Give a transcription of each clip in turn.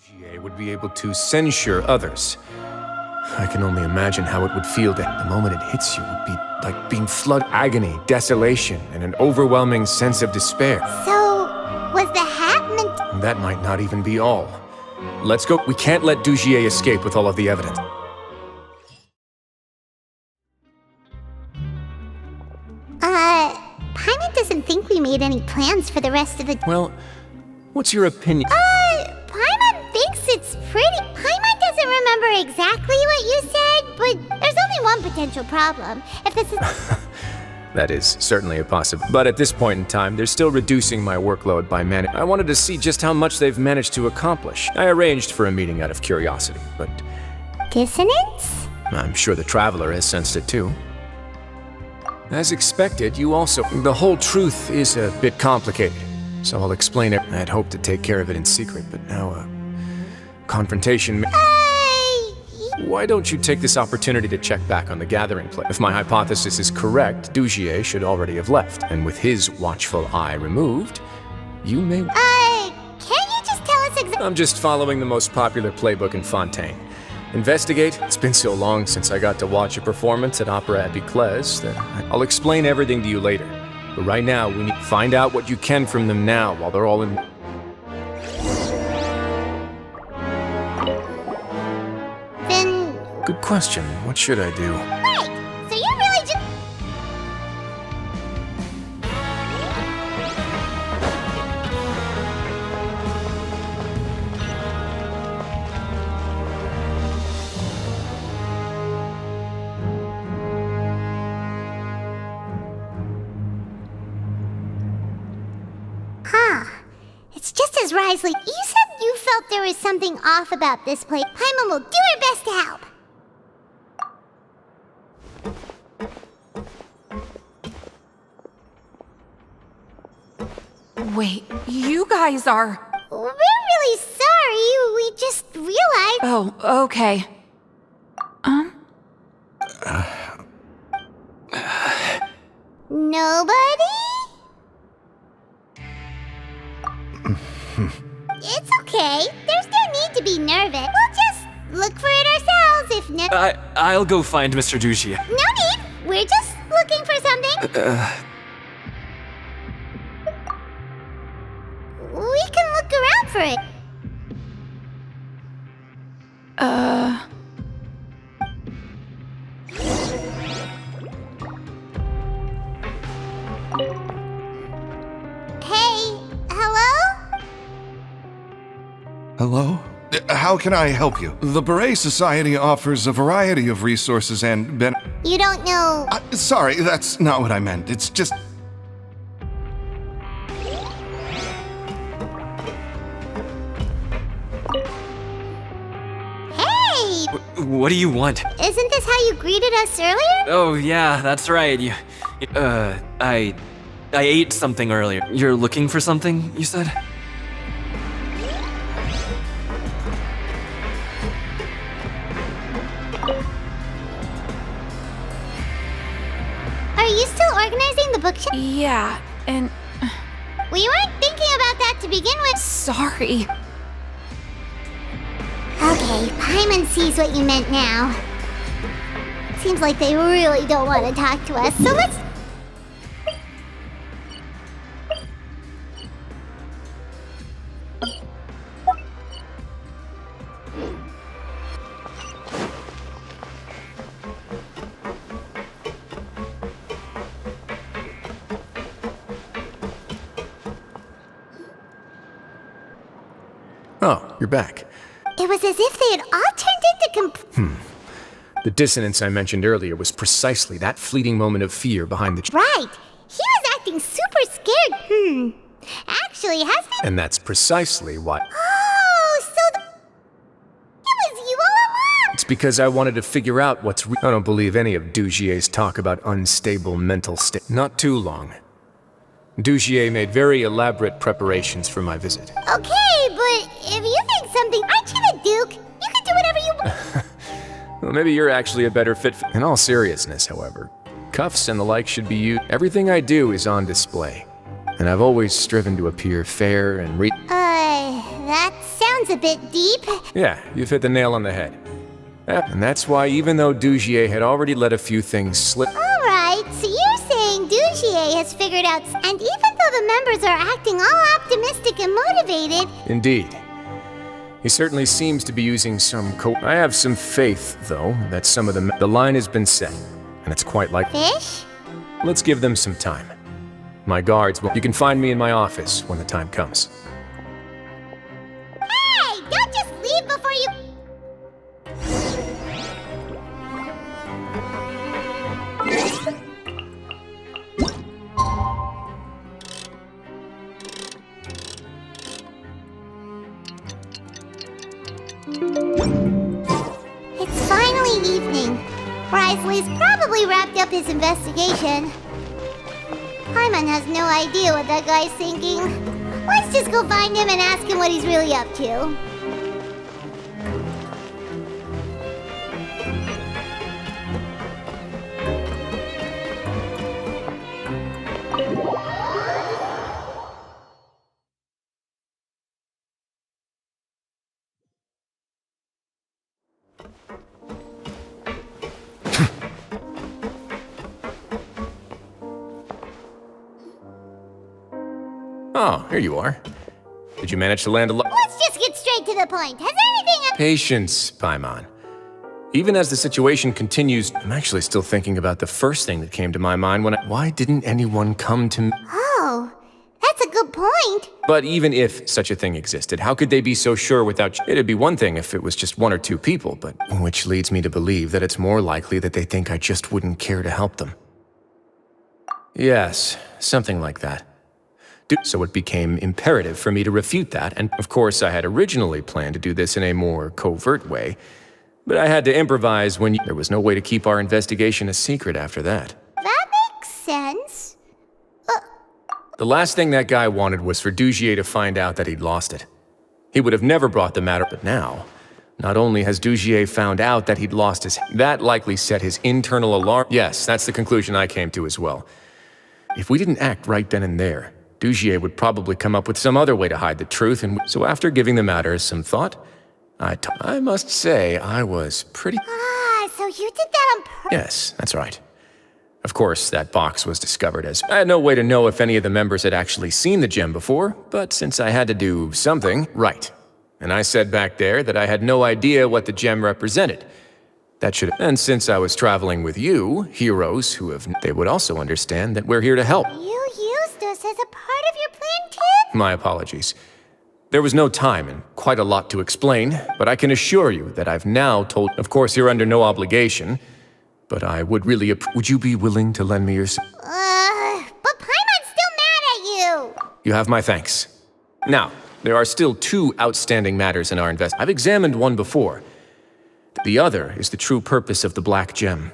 Dugier would be able to censure others. I can only imagine how it would feel that the moment it hits you would be like being flooded with agony, desolation, and an overwhelming sense of despair. So, was the hat meant? That might not even be all. Let's go. We can't let Dugier escape with all of the evidence. Paimon doesn't think we made any plans for the rest of the... Well, what's your opinion? Paimon thinks it's pretty... Paimon doesn't remember exactly what you said, but there's only one potential problem. If this is... That is certainly a possibility. But at this point in time, they're still reducing my workload by managing. I wanted to see just how much they've managed to accomplish. I arranged for a meeting out of curiosity, but... Dissonance? I'm sure the Traveler has sensed it too. As expected, you also... The whole truth is a bit complicated, so I'll explain it. I'd hoped to take care of it in secret, but now confrontation... Why don't you take this opportunity to check back on the gathering place? If my hypothesis is correct, Dugier should already have left, and with his watchful eye removed, you may... Can't you just tell us exactly... I'm just following the most popular playbook in Fontaine. Investigate. It's been so long since I got to watch a performance at Opera Epiclese that I'll explain everything to you later. But right now, we need to find out what you can from them now while they're all in... Good question. What should I do? Wait, so you really just... It's just as Wriothesley. You said you felt there was something off about this place. Paimon will do her best to help. Wait, you guys are... We're really sorry. We just realized... Oh, okay. Nobody? It's okay. There's no need to be nervous. We'll just look for it ourselves if no... I'll go find Mr. Dugier. No need. We're just looking for something. We can look around for it. Hey, hello? Hello? How can I help you? The Beret Society offers a variety of resources and You don't know... sorry, that's not what I meant. It's just... Hey! What do you want? Isn't this how you greeted us earlier? Oh, yeah, that's right. I ate something earlier. You're looking for something, you said? Are you still organizing the bookshelf? Yeah, and... We weren't thinking about that to begin with. Sorry. Okay, Paimon sees what you meant now. Seems like they really don't want to talk to us, so let's... Oh, you're back. It was as if they had all turned into The dissonance I mentioned earlier was precisely that fleeting moment of fear behind the... Right! He was acting super scared. Actually, hasn't he? And that's precisely why... Oh, so it was you all along! It's because I wanted to figure out what's I don't believe any of Dugier's talk about unstable mental state. Not too long. Dugier made very elaborate preparations for my visit. Okay, but if you think something... Aren't you the Duke? You can do whatever you want. Well, maybe you're actually a better fit for... In all seriousness, however, cuffs and the like should be used. Everything I do is on display. And I've always striven to appear fair and that sounds sounds a bit deep. Yeah, you've hit the nail on the head. And that's why even though Dugier had already let a few things slip... Alright, so you're saying Dugier has figured out... And even though the members are acting all optimistic and motivated... Indeed. He certainly seems to be using some I have some faith, though, that some of the line has been set. And it's quite like... Fish? Let's give them some time. My guards will... You can find me in my office when the time comes. Hey! Don't just leave before you... It's finally evening. Wriothesley's probably wrapped up his investigation. Paimon has no idea what that guy's thinking. Let's just go find him and ask him what he's really up to. Oh, here you are. Did you manage to land a Let's just get straight to the point. Has anything... Patience, Paimon. Even as the situation continues, I'm actually still thinking about the first thing that came to my mind when Why didn't anyone come to me? Oh, that's a good point. But even if such a thing existed, how could they be so sure without... It'd be one thing if it was just one or two people, but... Which leads me to believe that it's more likely that they think I just wouldn't care to help them. Yes, something like that. So it became imperative for me to refute that, and of course I had originally planned to do this in a more covert way, but I had to improvise when there was no way to keep our investigation a secret after that. That makes sense. The last thing that guy wanted was for Dugier to find out that he'd lost it. He would have never brought the matter, but now, not only has Dugier found out that he'd lost his... That likely set his internal alarm... Yes, that's the conclusion I came to as well. If we didn't act right then and there, Dugier would probably come up with some other way to hide the truth, and so after giving the matter some thought, I must say I was pretty... So you did that on purpose? Yes, that's right. Of course, that box was discovered as... I had no way to know if any of the members had actually seen the gem before, but since I had to do something, right. And I said back there that I had no idea what the gem represented. That should... And since I was traveling with you, heroes who have... They would also understand that we're here to help. You used us as a part of your plan, too? My apologies. There was no time and quite a lot to explain, but I can assure you that I've now told... Of course, you're under no obligation, but I would really... Would you be willing to lend me your... But Paimon's still mad at you! You have my thanks. Now, there are still two outstanding matters in our I've examined one before. The other is the true purpose of the black gem.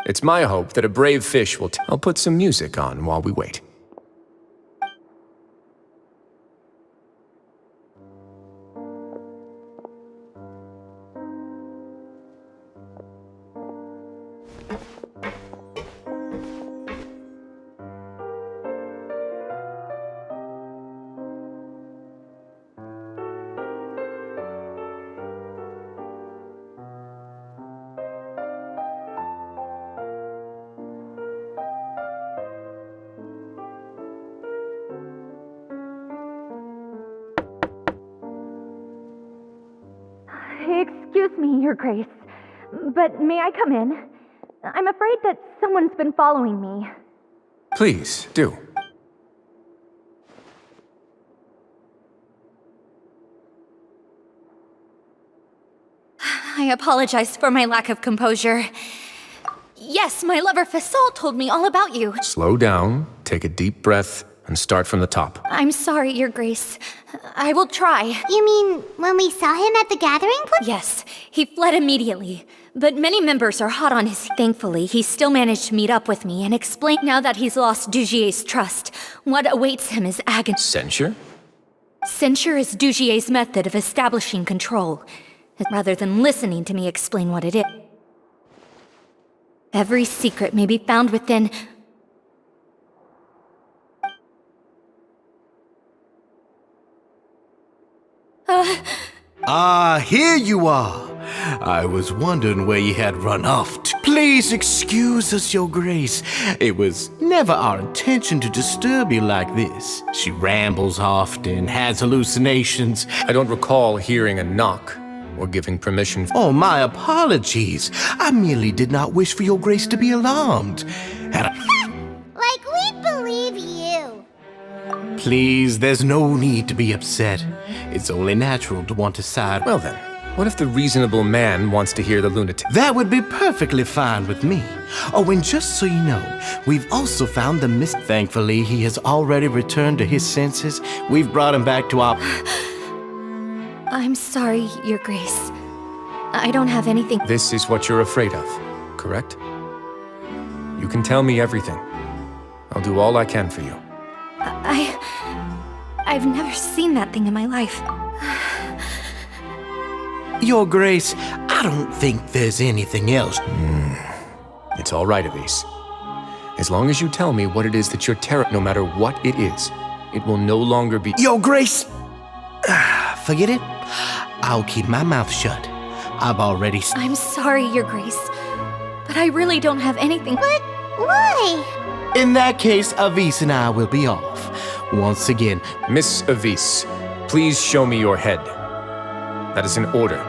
It's my hope that a brave fish will... I'll put some music on while we wait. Excuse me, Your Grace, but may I come in? I'm afraid that someone's been following me. Please, do. I apologize for my lack of composure. Yes, my lover Faisal told me all about you. Slow down, take a deep breath, and start from the top. I'm sorry, Your Grace. I will try. You mean when we saw him at the gathering place? Yes, he fled immediately. But many members are hot on his... Thankfully, he still managed to meet up with me and explain now that he's lost Dugier's trust. What awaits him is agony. Censure? Censure is Dugier's method of establishing control, rather than listening to me explain what it is. Every secret may be found within... Here you are. I was wondering where you had run off to. Please excuse us, Your Grace. It was never our intention to disturb you like this. She rambles often, has hallucinations. I don't recall hearing a knock or giving permission. Oh, my apologies. I merely did not wish for Your Grace to be alarmed. Like we believe you. Please, there's no need to be upset. It's only natural to want to side. Well then, what if the reasonable man wants to hear the lunatic? That would be perfectly fine with me. Oh, and just so you know, we've also found the mist. Thankfully, he has already returned to his senses. We've brought him back to our... I'm sorry, Your Grace. I don't have anything. This is what you're afraid of, correct? You can tell me everything. I'll do all I can for you. I've never seen that thing in my life. Your Grace, I don't think there's anything else. It's all right, Elise. As long as you tell me what it is that you're no matter what it is, it will no longer be— Your Grace! Forget it. I'll keep my mouth shut. I've already— I'm sorry, Your Grace, but I really don't have anything. But why? In that case, Avis and I will be off. Once again, Miss Avis, please show me your head. That is an order.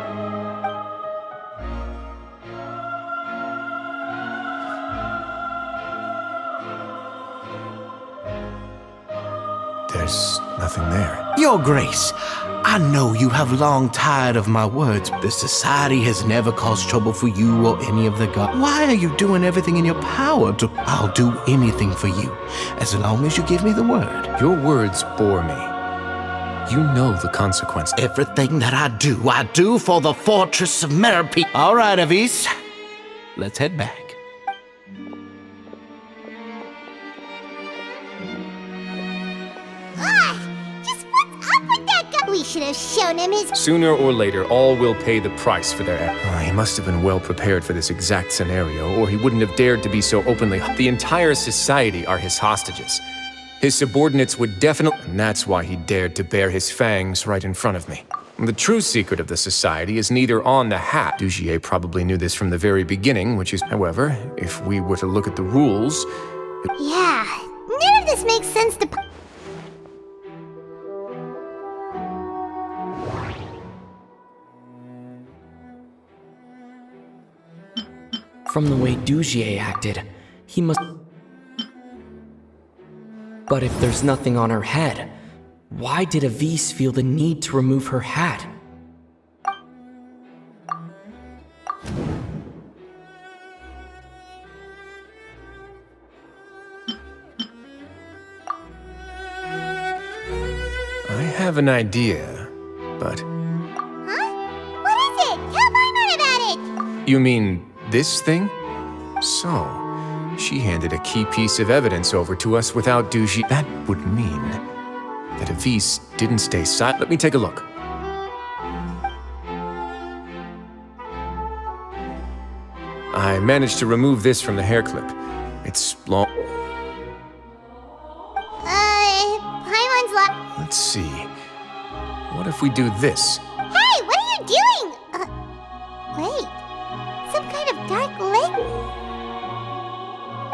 There's nothing there. Your Grace, I know you have long tired of my words. The Society has never caused trouble for you or any of the gods. Why are you doing everything in your power to— I'll do anything for you, as long as you give me the word. Your words bore me. You know the consequence. Everything that I do for the Fortress of Merope. All right, Avis. Let's head back. Just what's up with that guy? We should have shown him his— Sooner or later, all will pay the price for their error. He must have been well prepared for this exact scenario, or he wouldn't have dared to be so openly— The entire society are his hostages. His subordinates would definitely— And that's why he dared to bare his fangs right in front of me. The true secret of the society is neither on the hat. Dugier probably knew this from the very beginning, which is— However, if we were to look at the rules— Yeah, none of this makes sense to— From the way Dugier acted, he must... But if there's nothing on her head, why did Avis feel the need to remove her hat? I have an idea, but— Huh? What is it? Tell Paimon about it! You mean this thing? So, she handed a key piece of evidence over to us without Dugier. That would mean that Avis didn't stay silent. Let me take a look. I managed to remove this from the hair clip. It's long. Paimon's Let's see. What if we do this? Hey, what are you doing? Wait. Some kind of dark liquid?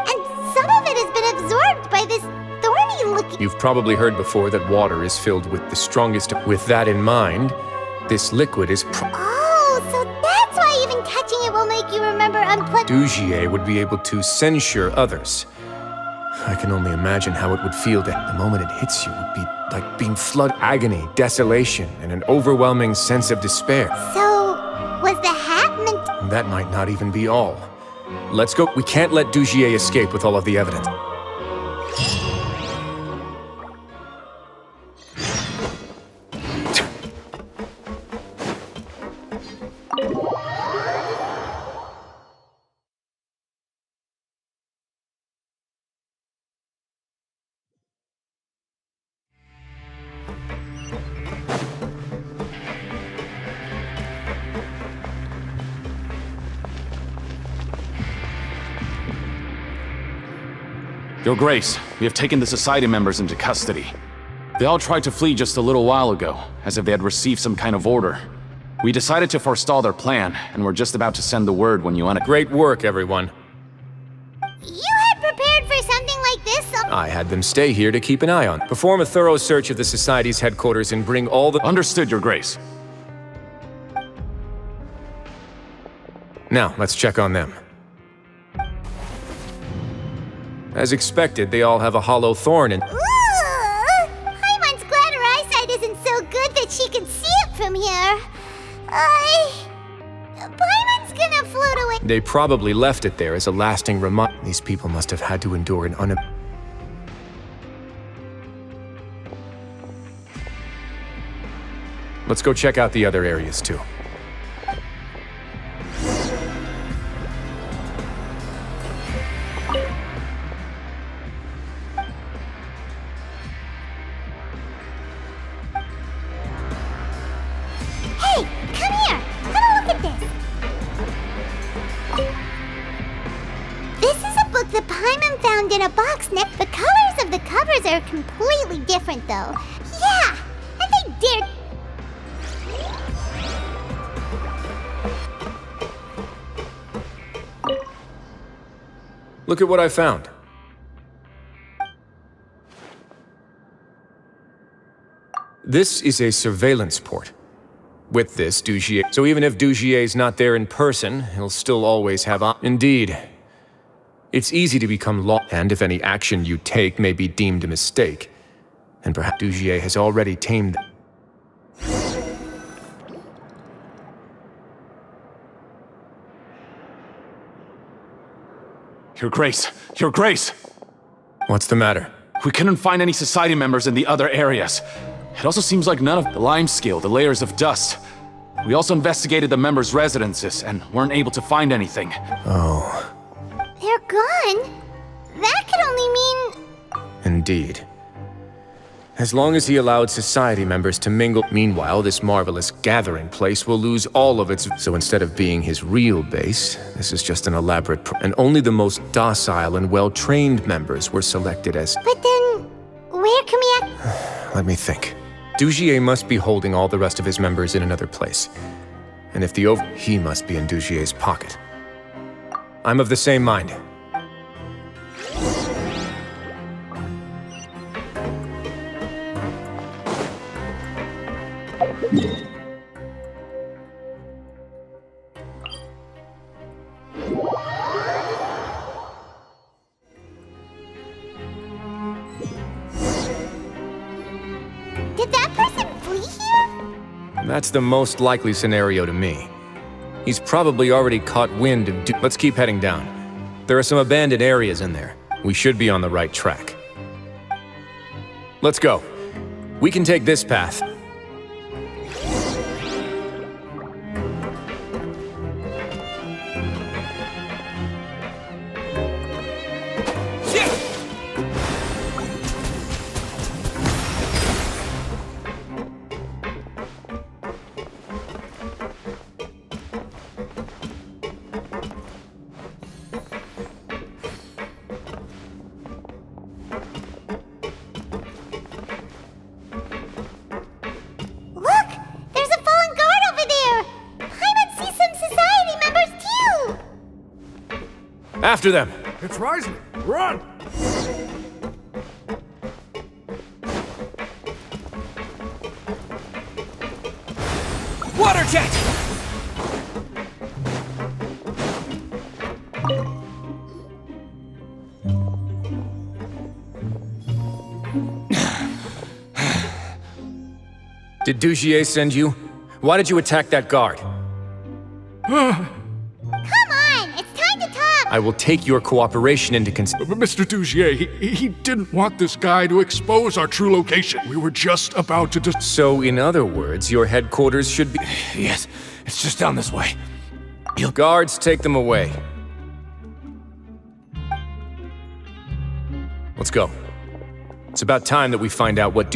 And some of it has been absorbed by this thorny looking— You've probably heard before that water is filled with the strongest. With that in mind, this liquid is Oh, so that's why even touching it will make you remember unpleasant— Dugier would be able to censure others. I can only imagine how it would feel that the moment it hits you would be like being flooded. Agony, desolation, and an overwhelming sense of despair. So, was the hat meant— That might not even be all. Let's go. We can't let Dugier escape with all of the evidence. Your Grace, we have taken the Society members into custody. They all tried to flee just a little while ago, as if they had received some kind of order. We decided to forestall their plan, and we're just about to send the word when you Great work, everyone. You had prepared for something like this, so... I had them stay here to keep an eye on. Perform a thorough search of the Society's headquarters and bring all the... Understood, Your Grace. Now, let's check on them. As expected, they all have a hollow thorn in... Paimon's glad her eyesight isn't so good that she can see it from here. Paimon's gonna float away. They probably left it there as a lasting reminder. These people must have had to endure an Let's go check out the other areas, too. Hey, come here. Have a look at this. This is a book that Paimon found in a box next. The colors of the covers are completely different, though. Yeah, and they dared... Look at what I found. This is a surveillance port. With this, Dugier... So even if Dugier's not there in person, he'll still always have Indeed. It's easy to become and if any action you take may be deemed a mistake. And perhaps Dugier has already tamed... Your Grace! Your Grace! What's the matter? We couldn't find any Society members in the other areas. It also seems like none of the lime scale, the layers of dust. We also investigated the members' residences and weren't able to find anything. Oh. They're gone? That could only mean... Indeed. As long as he allowed Society members to mingle... Meanwhile, this marvelous gathering place will lose all of its... So instead of being his real base, this is just an elaborate... And only the most docile and well-trained members were selected as... But then... where can we Let me think. Dugier must be holding all the rest of his members in another place. And if the he must be in Dugier's pocket. I'm of the same mind. Did that person flee here? That's the most likely scenario to me. He's probably already caught wind of Let's keep heading down. There are some abandoned areas in there. We should be on the right track. Let's go. We can take this path. After them! It's Wriothesley! Run! Water jet! Did Dugier send you? Why did you attack that guard? I will take your cooperation into consideration. Mr. Dugier, he didn't want this guy to expose our true location. We were just about to So, in other words, your headquarters should be... Yes, it's just down this way. Guards, take them away. Let's go. It's about time that we find out what